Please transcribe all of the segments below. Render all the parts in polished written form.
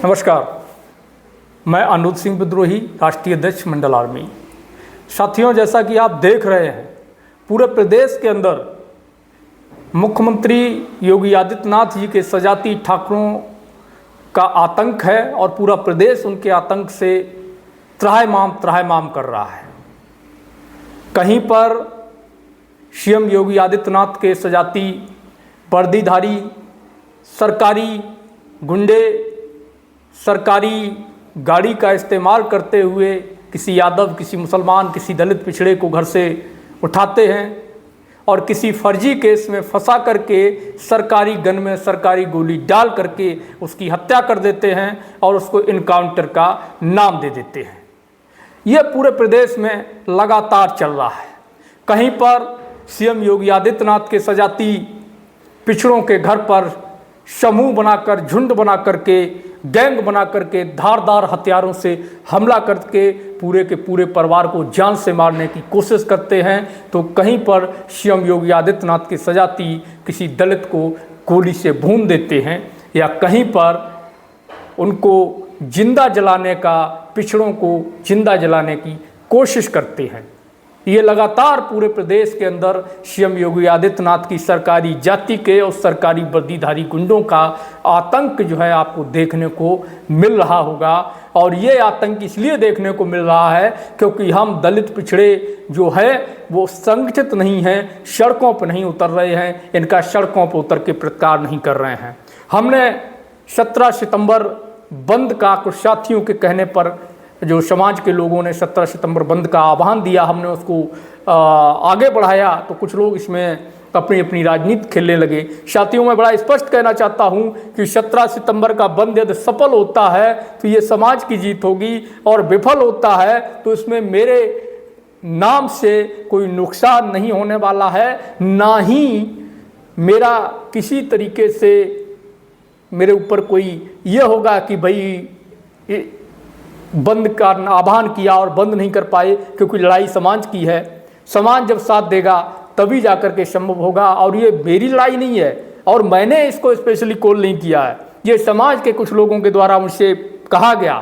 नमस्कार, मैं अनुज सिंह विद्रोही, राष्ट्रीय अध्यक्ष मंडल आर्मी। साथियों, जैसा कि आप देख रहे हैं, पूरे प्रदेश के अंदर मुख्यमंत्री योगी आदित्यनाथ जी के सजाती ठाकुरों का आतंक है और पूरा प्रदेश उनके आतंक से त्राहिमाम कर रहा है। कहीं पर सीएम योगी आदित्यनाथ के सजाती वर्दीधारी सरकारी गुंडे सरकारी गाड़ी का इस्तेमाल करते हुए किसी यादव, किसी मुसलमान, किसी दलित पिछड़े को घर से उठाते हैं और किसी फर्जी केस में फंसा करके सरकारी गन में सरकारी गोली डाल करके उसकी हत्या कर देते हैं और उसको इनकाउंटर का नाम दे देते हैं। यह पूरे प्रदेश में लगातार चल रहा है। कहीं पर सीएम योगी आदित्यनाथ के सजाती पिछड़ों के घर पर समूह बनाकर, झुंड बना करके, गैंग बना करके धारदार हथियारों से हमला करके पूरे के पूरे परिवार को जान से मारने की कोशिश करते हैं, तो कहीं पर सीएम योगी आदित्यनाथ की सजाती किसी दलित को गोली से भून देते हैं या कहीं पर उनको जिंदा जलाने का, पिछड़ों को जिंदा जलाने की कोशिश करते हैं। ये लगातार पूरे प्रदेश के अंदर सीएम योगी आदित्यनाथ की सरकारी जाति के और सरकारी वर्दीधारी गुंडों का आतंक जो है आपको देखने को मिल रहा होगा। और ये आतंक इसलिए देखने को मिल रहा है क्योंकि हम दलित पिछड़े जो है वो संगठित नहीं हैं, सड़कों पर नहीं उतर रहे हैं, इनका सड़कों पर उतर के प्रतिकार नहीं कर रहे हैं। हमने 17 सितंबर बंद का कुछ साथियों के कहने पर, जो समाज के लोगों ने 17 सितंबर बंद का आह्वान दिया, हमने उसको आगे बढ़ाया, तो कुछ लोग इसमें अपनी अपनी राजनीति खेलने लगे। साथियों, मैं बड़ा स्पष्ट कहना चाहता हूं कि 17 सितंबर का बंद यदि सफल होता है तो ये समाज की जीत होगी और विफल होता है तो इसमें मेरे नाम से कोई नुकसान नहीं होने वाला है, ना ही मेरा किसी तरीके से मेरे ऊपर कोई ये होगा कि भाई बंद का आह्वान किया और बंद नहीं कर पाए, क्योंकि लड़ाई समाज की है। समाज जब साथ देगा तभी जाकर के संभव होगा। और ये मेरी लड़ाई नहीं है और मैंने इसको स्पेशली कॉल नहीं किया है, ये समाज के कुछ लोगों के द्वारा मुझसे कहा गया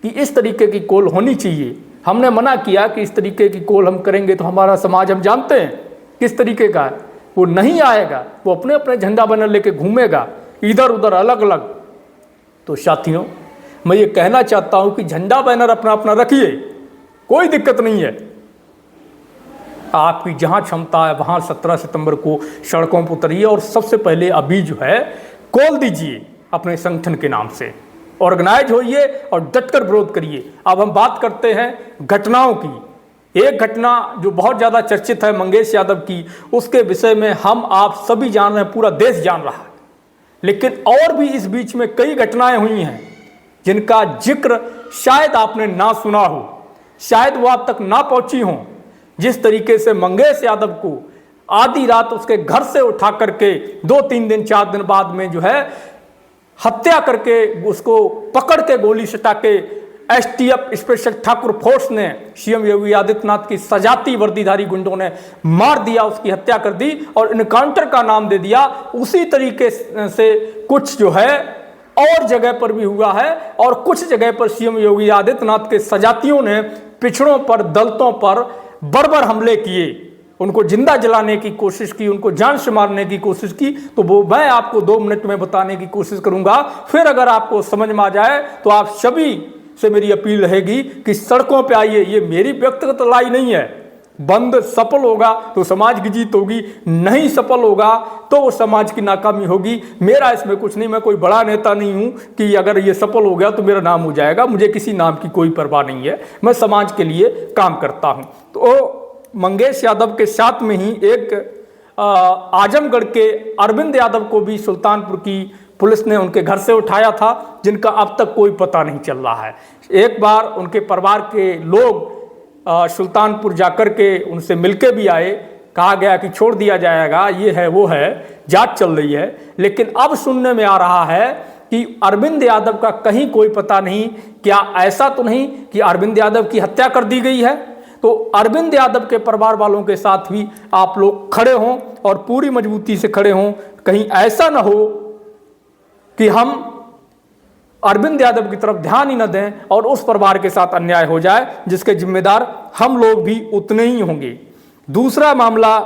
कि इस तरीके की कॉल होनी चाहिए। हमने मना किया कि इस तरीके की कॉल हम करेंगे तो हमारा समाज, हम जानते हैं किस तरीके का है, वो नहीं आएगा, वो अपने अपने झंडा बनर लेके घूमेगा इधर उधर अलग अलग। तो साथियों, मैं ये कहना चाहता हूं कि झंडा बैनर अपना अपना रखिए, कोई दिक्कत नहीं है। आपकी जहां क्षमता है वहां 17 सितंबर को सड़कों पर उतरिए और सबसे पहले अभी जो है कॉल दीजिए अपने संगठन के नाम से, ऑर्गेनाइज होइए और डटकर विरोध करिए। अब हम बात करते हैं घटनाओं की। एक घटना जो बहुत ज़्यादा चर्चित है मंगेश यादव की, उसके विषय में हम आप सभी जान रहे हैं, पूरा देश जान रहा है। लेकिन और भी इस बीच में कई घटनाएं हुई हैं जिनका जिक्र शायद आपने ना सुना हो, शायद वो आप तक ना पहुंची हो। जिस तरीके से मंगेश यादव को आधी रात उसके घर से उठा करके 2-3 दिन 4 दिन बाद में जो है हत्या करके उसको पकड़ के गोली सटा के एसटीएफ स्पेशल ठाकुर फोर्स ने, सीएम योगी आदित्यनाथ की सजाती वर्दीधारी गुंडों ने मार दिया, उसकी हत्या कर दी और इनकाउंटर का नाम दे दिया। उसी तरीके से कुछ जो है और जगह पर भी हुआ है और कुछ जगह पर सीएम योगी आदित्यनाथ के सजातियों ने पिछड़ों पर, दलितों पर बर्बर हमले किए, उनको जिंदा जलाने की कोशिश की, उनको जान से मारने की कोशिश की। तो वो मैं आपको 2 मिनट में बताने की कोशिश करूंगा। फिर अगर आपको समझ में आ जाए तो आप सभी से मेरी अपील रहेगी कि सड़कों पे आइए। ये मेरी व्यक्तिगत लड़ाई नहीं है। बंद सफल होगा तो समाज की जीत होगी, नहीं सफल होगा तो वो समाज की नाकामी होगी। मेरा इसमें कुछ नहीं, मैं कोई बड़ा नेता नहीं हूं कि अगर ये सफल हो गया तो मेरा नाम हो जाएगा। मुझे किसी नाम की कोई परवाह नहीं है, मैं समाज के लिए काम करता हूं। तो मंगेश यादव के साथ में ही एक आजमगढ़ के अरविंद यादव को भी सुल्तानपुर की पुलिस ने उनके घर से उठाया था, जिनका अब तक कोई पता नहीं चल रहा है। एक बार उनके परिवार के लोग सुल्तानपुर जाकर के उनसे मिलके भी आए, कहा गया कि छोड़ दिया जाएगा, ये है वो है, जांच चल रही है। लेकिन अब सुनने में आ रहा है कि अरविंद यादव का कहीं कोई पता नहीं। क्या ऐसा तो नहीं कि अरविंद यादव की हत्या कर दी गई है? तो अरविंद यादव के परिवार वालों के साथ भी आप लोग खड़े हों और पूरी मजबूती से खड़े हों। कहीं ऐसा ना हो कि हम अरविंद यादव की तरफ ध्यान ही न दें और उस परिवार के साथ अन्याय हो जाए जिसके जिम्मेदार हम लोग भी उतने ही होंगे। दूसरा मामला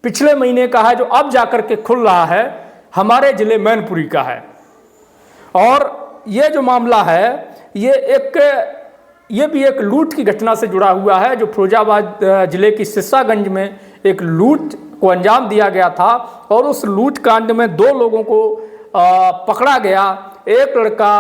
पिछले महीने का है जो अब जाकर के खुल रहा है, हमारे जिले मैनपुरी का है। और ये जो मामला है ये भी एक लूट की घटना से जुड़ा हुआ है, जो फिरोजाबाद जिले की सिस्सागंज में एक लूट को अंजाम दिया गया था और उस लूट कांड में 2 लोगों को पकड़ा गया। एक लड़का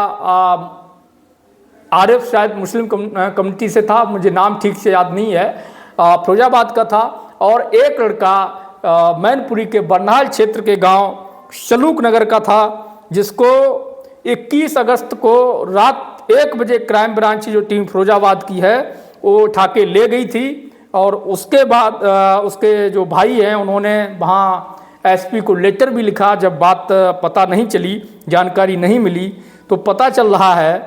आरिफ शायद मुस्लिम कम्युनिटी से था, मुझे नाम ठीक से याद नहीं है, फिरोजाबाद का था, और एक लड़का मैनपुरी के बरनाल क्षेत्र के गांव सलूक नगर का था, जिसको 21 अगस्त को रात 1 बजे क्राइम ब्रांच की जो टीम फिरोजाबाद की है वो उठा के ले गई थी। और उसके बाद उसके जो भाई हैं उन्होंने वहाँ एसपी को लेटर भी लिखा। जब बात पता नहीं चली, जानकारी नहीं मिली, तो पता चल रहा है,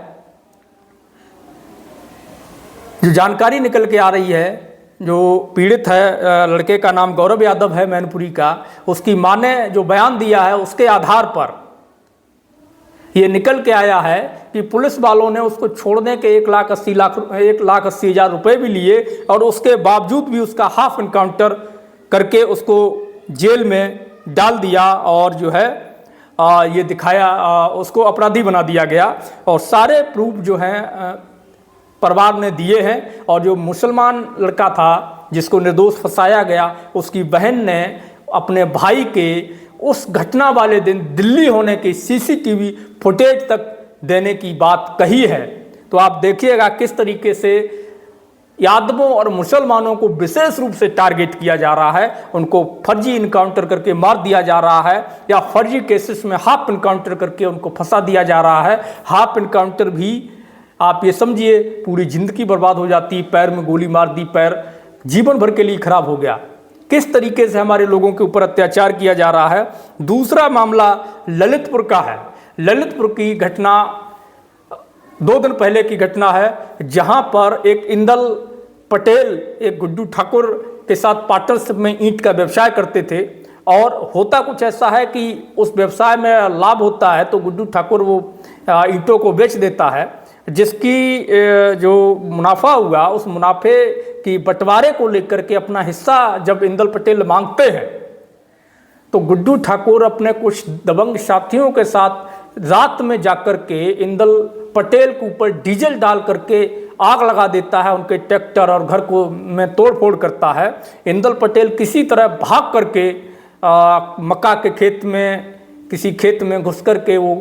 जो जानकारी निकल के आ रही है, जो पीड़ित है लड़के का नाम गौरव यादव है मैनपुरी का, उसकी मां ने जो बयान दिया है उसके आधार पर ये निकल के आया है कि पुलिस वालों ने उसको छोड़ने के 1,80,000 रुपए भी लिए और उसके बावजूद भी उसका हाफ इनकाउंटर करके उसको जेल में डाल दिया और जो है ये दिखाया, उसको अपराधी बना दिया गया। और सारे प्रूफ जो हैं परिवार ने दिए हैं। और जो मुसलमान लड़का था जिसको निर्दोष फंसाया गया, उसकी बहन ने अपने भाई के उस घटना वाले दिन दिल्ली होने की सीसीटीवी फुटेज तक देने की बात कही है। तो आप देखिएगा किस तरीके से यादवों और मुसलमानों को विशेष रूप से टारगेट किया जा रहा है, उनको फर्जी इनकाउंटर करके मार दिया जा रहा है या फर्जी केसेस में हाफ इनकाउंटर करके उनको फंसा दिया जा रहा है। हाफ इनकाउंटर भी आप ये समझिए पूरी जिंदगी बर्बाद हो जाती, पैर में गोली मार दी, पैर जीवन भर के लिए खराब हो गया। किस तरीके से हमारे लोगों के ऊपर अत्याचार किया जा रहा है। दूसरा मामला ललितपुर का है। ललितपुर की घटना 2 दिन पहले की घटना है, जहां पर एक इंदल पटेल एक गुड्डू ठाकुर के साथ पार्टनरशिप में ईंट का व्यवसाय करते थे। और होता कुछ ऐसा है कि उस व्यवसाय में लाभ होता है तो गुड्डू ठाकुर वो ईंटों को बेच देता है, जिसकी जो मुनाफा हुआ उस मुनाफे की बंटवारे को लेकर के अपना हिस्सा जब इंदल पटेल मांगते हैं तो गुड्डू ठाकुर अपने कुछ दबंग साथियों के साथ रात में जाकर के इंदल पटेल के ऊपर डीजल डाल करके आग लगा देता है, उनके ट्रैक्टर और घर को में तोड़फोड़ करता है। इंदल पटेल किसी तरह भाग करके मक्का के खेत में किसी खेत में घुस करके वो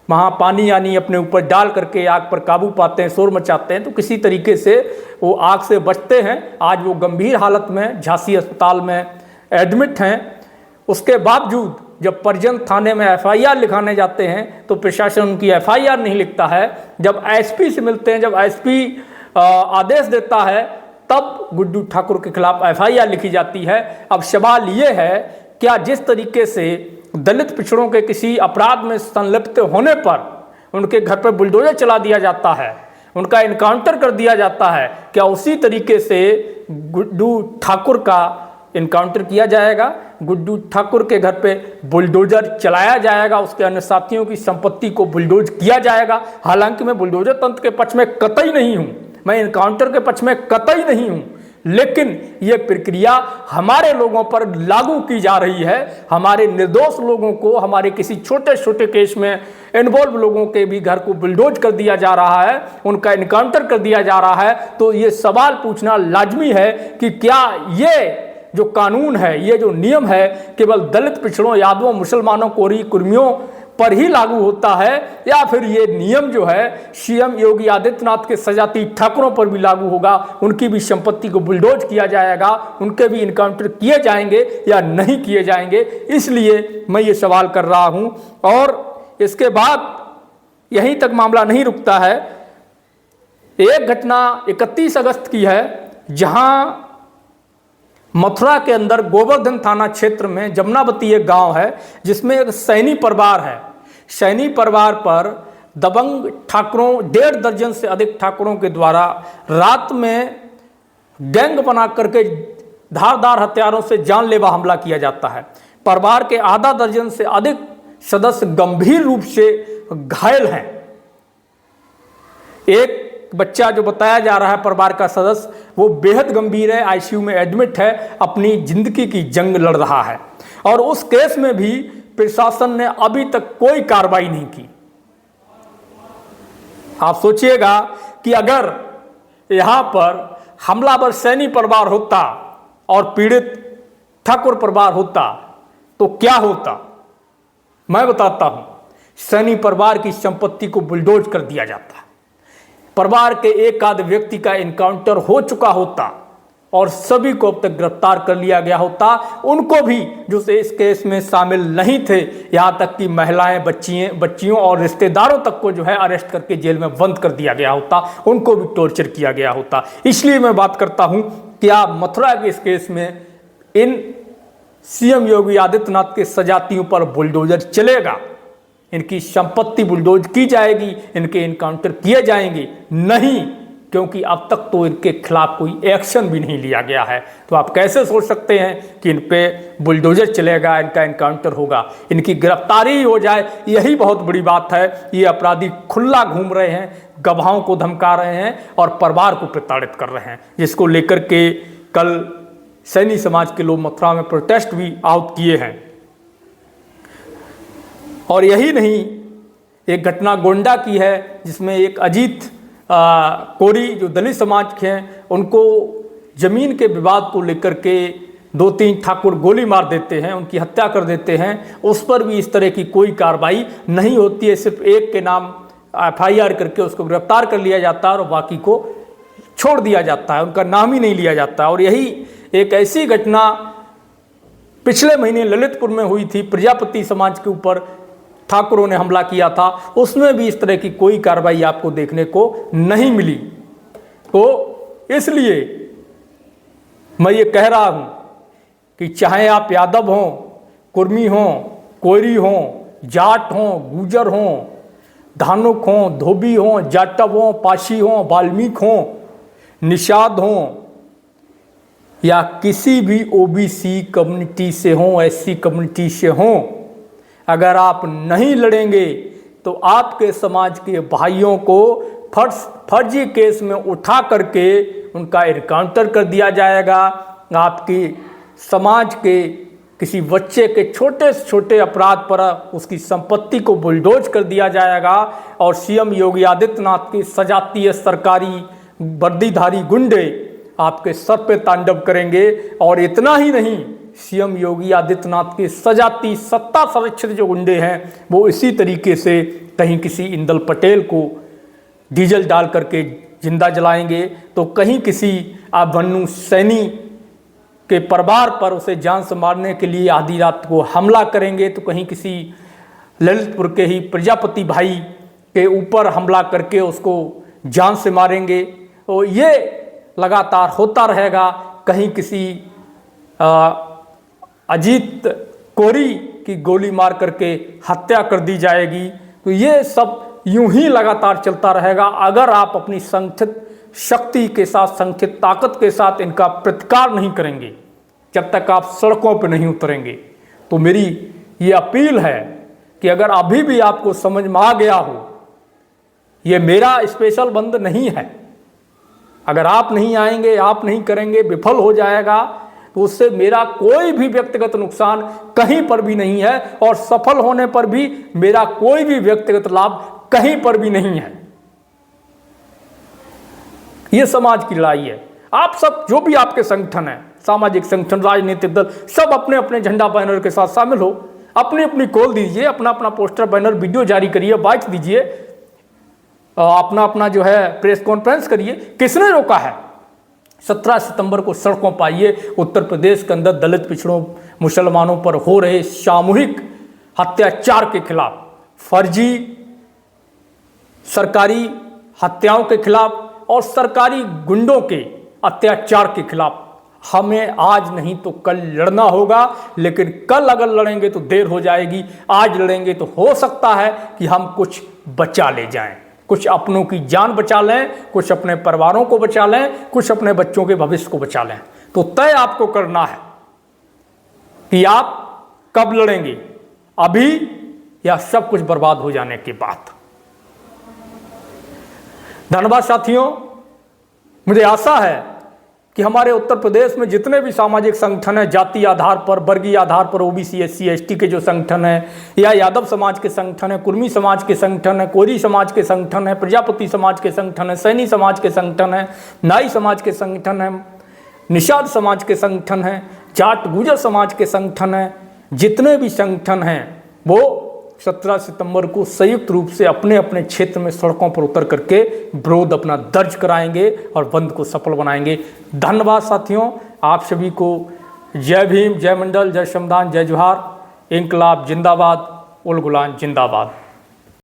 वहाँ पानी यानी अपने ऊपर डाल करके आग पर काबू पाते हैं, शोर मचाते हैं, तो किसी तरीके से वो आग से बचते हैं। आज वो गंभीर हालत में झांसी अस्पताल में एडमिट हैं। उसके बावजूद जब परिजन थाने में एफआईआर लिखाने जाते हैं तो प्रशासन उनकी एफआईआर नहीं लिखता है। जब एसपी से मिलते हैं, जब एसपी आदेश देता है तब गुड्डू ठाकुर के खिलाफ एफआईआर लिखी जाती है। अब सवाल ये है, क्या जिस तरीके से दलित पिछड़ों के किसी अपराध में संलिप्त होने पर उनके घर पर बुलडोजर चला दिया जाता है, उनका इनकाउंटर कर दिया जाता है, क्या उसी तरीके से गुड्डू ठाकुर का इनकाउंटर किया जाएगा, गुड्डू ठाकुर के घर पे बुलडोजर चलाया जाएगा, उसके अन्य साथियों की संपत्ति को बुलडोज किया जाएगा? हालांकि मैं बुलडोजर तंत्र के पक्ष में कतई नहीं हूं, मैं इनकाउंटर के पक्ष में कतई नहीं हूं, लेकिन ये प्रक्रिया हमारे लोगों पर लागू की जा रही है। हमारे निर्दोष लोगों को, हमारे किसी छोटे छोटे केस में इन्वॉल्व लोगों के भी घर को बुलडोज कर दिया जा रहा है, उनका इनकाउंटर कर दिया जा रहा है। तो ये सवाल पूछना लाजमी है कि क्या ये जो कानून है, ये जो नियम है, केवल दलित पिछड़ों, यादवों, मुसलमानों, कोरी कुर्मियों पर ही लागू होता है, या फिर ये नियम जो है सीएम योगी आदित्यनाथ के सजाती ठाकुरों पर भी लागू होगा, उनकी भी संपत्ति को बुलडोज किया जाएगा, उनके भी इनकाउंटर किए जाएंगे या नहीं किए जाएंगे? इसलिए मैं ये सवाल कर रहा हूं। और इसके बाद यहीं तक मामला नहीं रुकता है। एक घटना 31 अगस्त की है, जहां मथुरा के अंदर गोवर्धन थाना क्षेत्र में जमुनावती एक गांव है, जिसमें एक सैनी परिवार है। सैनी परिवार पर दबंग ठाकुरों, 1.5 दर्जन से अधिक ठाकुरों के द्वारा रात में गैंग बना करके धारदार हथियारों से जानलेवा हमला किया जाता है। परिवार के आधा दर्जन से अधिक सदस्य गंभीर रूप से घायल हैं। एक बच्चा जो बताया जा रहा है परिवार का सदस्य, वो बेहद गंभीर है, आईसीयू में एडमिट है, अपनी जिंदगी की जंग लड़ रहा है। और उस केस में भी प्रशासन ने अभी तक कोई कार्रवाई नहीं की। आप सोचिएगा कि अगर यहां पर हमलावर सैनी परिवार होता और पीड़ित ठाकुर परिवार होता तो क्या होता। मैं बताता हूं, सैनी परिवार की संपत्ति को बुलडोज कर दिया जाता, परिवार के एक आध व्यक्ति का एनकाउंटर हो चुका होता और सभी को अब तक गिरफ्तार कर लिया गया होता। उनको भी जो इस केस में शामिल नहीं थे, यहाँ तक कि महिलाएं, बच्चियों और रिश्तेदारों तक को जो है अरेस्ट करके जेल में बंद कर दिया गया होता, उनको भी टॉर्चर किया गया होता। इसलिए मैं बात करता हूँ कि आप मथुरा के इस केस में इन सीएम योगी आदित्यनाथ के सजातियों पर बुलडोजर चलेगा, इनकी संपत्ति बुलडोज की जाएगी, इनके एनकाउंटर किए जाएंगे नहीं, क्योंकि अब तक तो इनके खिलाफ कोई एक्शन भी नहीं लिया गया है। तो आप कैसे सोच सकते हैं कि इन पे बुलडोजर चलेगा, इनका एनकाउंटर होगा, इनकी गिरफ्तारी हो जाए, यही बहुत बड़ी बात है। ये अपराधी खुला घूम रहे हैं, गवाहों को धमका रहे हैं और परिवार को प्रताड़ित कर रहे हैं, जिसको लेकर के कल सैनी समाज के लोग मथुरा में प्रोटेस्ट भी आउट किए हैं। और यही नहीं, एक घटना गोंडा की है जिसमें एक अजीत कोरी जो दलित समाज के हैं, उनको जमीन के विवाद को लेकर के 2-3 ठाकुर गोली मार देते हैं, उनकी हत्या कर देते हैं। उस पर भी इस तरह की कोई कार्रवाई नहीं होती है, सिर्फ एक के नाम FIR करके उसको गिरफ्तार कर लिया जाता है और बाकी को छोड़ दिया जाता है, उनका नाम ही नहीं लिया जाता। और यही एक ऐसी घटना पिछले महीने ललितपुर में हुई थी, प्रजापति समाज के ऊपर ठाकुरों ने हमला किया था, उसमें भी इस तरह की कोई कार्रवाई आपको देखने को नहीं मिली। तो इसलिए मैं ये कह रहा हूं कि चाहे आप यादव हों, कुर्मी हों, कोयरी हों, जाट हों, गुजर हों, धानुक हों, धोबी हों, जाटव हों, पाशी हों, वाल्मीक हों, निषाद हों या किसी भी OBC कम्युनिटी से हों, SC कम्युनिटी से हों, अगर आप नहीं लड़ेंगे तो आपके समाज के भाइयों को फर्जी केस में उठा करके उनका एनकाउंटर कर दिया जाएगा। आपकी समाज के किसी बच्चे के छोटे से छोटे अपराध पर उसकी संपत्ति को बुलडोज कर दिया जाएगा और सीएम योगी आदित्यनाथ की सजातीय सरकारी वर्दीधारी गुंडे आपके सर पे तांडव करेंगे। और इतना ही नहीं, सीएम योगी आदित्यनाथ के सजाती सत्ता संरक्षित जो गुंडे हैं वो इसी तरीके से कहीं किसी इंदल पटेल को डीजल डाल करके जिंदा जलाएंगे, तो कहीं किसी अभिमन्यु सैनी के परिवार पर उसे जान से मारने के लिए आधी रात को हमला करेंगे, तो कहीं किसी ललितपुर के ही प्रजापति भाई के ऊपर हमला करके उसको जान से मारेंगे। तो ये लगातार होता रहेगा। कहीं किसी अजीत कोरी की गोली मार करके हत्या कर दी जाएगी। तो ये सब यूं ही लगातार चलता रहेगा अगर आप अपनी संगठित शक्ति के साथ, संगठित ताकत के साथ इनका प्रतिकार नहीं करेंगे, जब तक आप सड़कों पर नहीं उतरेंगे। तो मेरी ये अपील है कि अगर अभी भी आपको समझ में आ गया हो, ये मेरा स्पेशल बंद नहीं है, अगर आप नहीं आएंगे, आप नहीं करेंगे, विफल हो जाएगा, तो उससे मेरा कोई भी व्यक्तिगत नुकसान कहीं पर भी नहीं है और सफल होने पर भी मेरा कोई भी व्यक्तिगत लाभ कहीं पर भी नहीं है। यह समाज की लड़ाई है। आप सब जो भी आपके संगठन है, सामाजिक संगठन, राजनीतिक दल, सब अपने अपने झंडा बैनर के साथ शामिल हो, अपनी अपनी कॉल दीजिए, अपना अपना पोस्टर बैनर वीडियो जारी करिए, बाइट दीजिए, अपना अपना जो है प्रेस कॉन्फ्रेंस करिए। किसने रोका है? 17 सितंबर को सड़कों पर आइए। उत्तर प्रदेश के अंदर दलित पिछड़ों, मुसलमानों पर हो रहे सामूहिक अत्याचार के खिलाफ, फर्जी सरकारी हत्याओं के खिलाफ और सरकारी गुंडों के अत्याचार के खिलाफ हमें आज नहीं तो कल लड़ना होगा। लेकिन कल अगर लड़ेंगे तो देर हो जाएगी, आज लड़ेंगे तो हो सकता है कि हम कुछ बचा ले जाएं, कुछ अपनों की जान बचा लें, कुछ अपने परिवारों को बचा लें, कुछ अपने बच्चों के भविष्य को बचा लें। तो तय आपको करना है कि आप कब लड़ेंगे, अभी या सब कुछ बर्बाद हो जाने के बाद। धन्यवाद साथियों। मुझे आशा है कि हमारे उत्तर प्रदेश में जितने भी सामाजिक संगठन हैं, जाति आधार पर, वर्गीय आधार पर, ओबीसी एससी एसटी के जो संगठन हैं, या यादव समाज के संगठन हैं, कुर्मी समाज के संगठन हैं, कोरी समाज के संगठन हैं, प्रजापति समाज के संगठन हैं, सैनी समाज के संगठन हैं, नाई समाज के संगठन हैं, निषाद समाज के संगठन हैं, जाट गुर्जर समाज के संगठन हैं, जितने भी संगठन हैं वो 17 सितंबर को संयुक्त रूप से अपने अपने क्षेत्र में सड़कों पर उतर करके विरोध अपना दर्ज कराएंगे और बंद को सफल बनाएंगे। धन्यवाद साथियों, आप सभी को जय भीम, जय मंडल, जय संविधान, जय जोहार। इंकलाब जिंदाबाद, उल गुलाम जिंदाबाद।